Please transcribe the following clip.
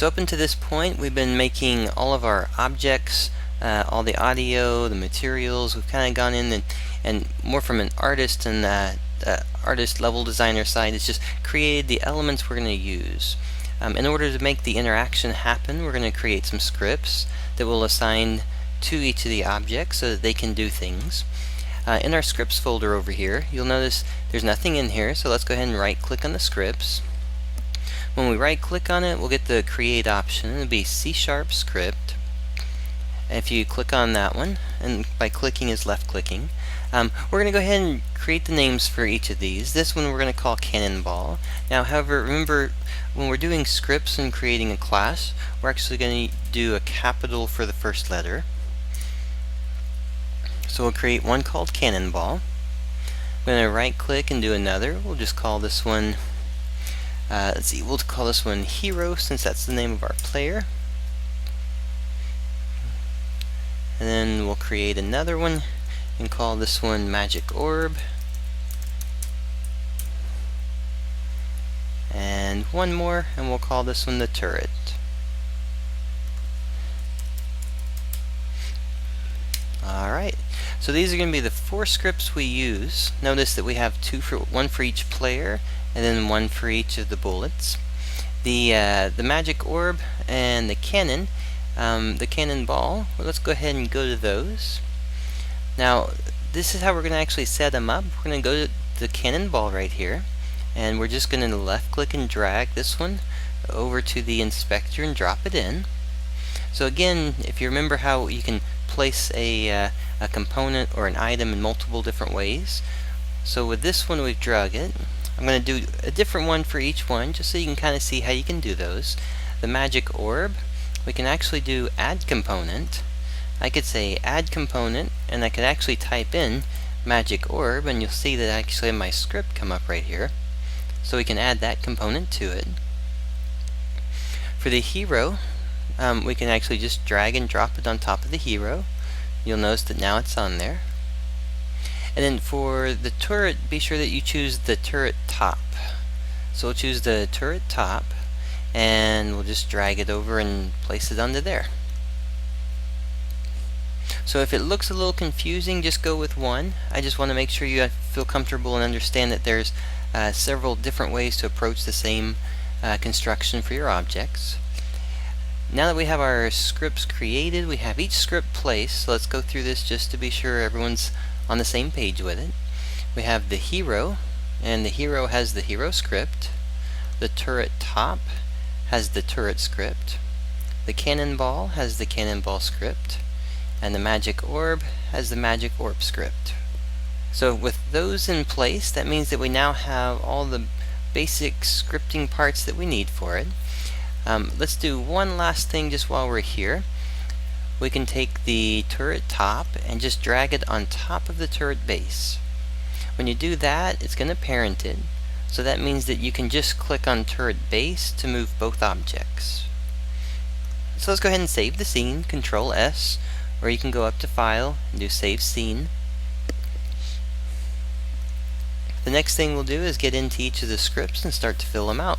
So up until this point, we've been making all of our objects, all the audio, the materials. We've kind of gone in and more from an artist and artist level designer side. It's just created the elements we're going to use. In order to make the interaction happen, we're going to create some scripts that will assign to each of the objects so that they can do things. In our scripts folder over here, you'll notice there's nothing in here, so let's go ahead and right click on the scripts. When we right click on it, we'll get the create option. It'll be C# script. If you click on that one, and by clicking is left clicking, we're going to go ahead and create the names for each of these. This one we're going to call Cannonball. Now, however, remember when we're doing scripts and creating a class, we're actually going to do a capital for the first letter. So we'll create one called Cannonball. I'm going to right click and do another. We'll just call this one, we'll call this one Hero, since that's the name of our player. And then we'll create another one and call this one Magic Orb. And one more, and we'll call this one the Turret. Alright, so these are going to be the 4 scripts we use. Notice that we have one for each player, and then one for each of the bullets. The Magic Orb and the Cannon, the Cannonball, well, let's go ahead and go to those. Now, this is how we're going to actually set them up. We're going to go to the Cannonball right here, and we're just going to left click and drag this one over to the inspector and drop it in. So again, if you remember how you can place a component or an item in multiple different ways, so with this one we've drug it. I'm going to do a different one for each one just so you can kind of see how you can do those. The Magic Orb, we can actually do add component. I could say add component, and I could actually type in Magic Orb, and you'll see that I actually have my script come up right here. So we can add that component to it. For the Hero, we can actually just drag and drop it on top of the hero. You'll notice that now it's on there. And then for the turret, be sure that you choose the turret top. So we'll choose the turret top, and we'll just drag it over and place it under there. So if it looks a little confusing, just go with one. I just want to make sure you feel comfortable and understand that there's several different ways to approach the same construction for your objects. Now that we have our scripts created, we have each script placed, so let's go through this just to be sure everyone's on the same page with it. We have the hero, and the hero has the hero script. The turret top has the turret script. The cannonball has the cannonball script. And the magic orb has the magic orb script. So with those in place, that means that we now have all the basic scripting parts that we need for it. Let's do one last thing just while we're here. We can take the turret top and just drag it on top of the turret base. When you do that, it's going to parent it. So that means that you can just click on turret base to move both objects. So let's go ahead and save the scene, Control S, or you can go up to File and do Save Scene. The next thing we'll do is get into each of the scripts and start to fill them out.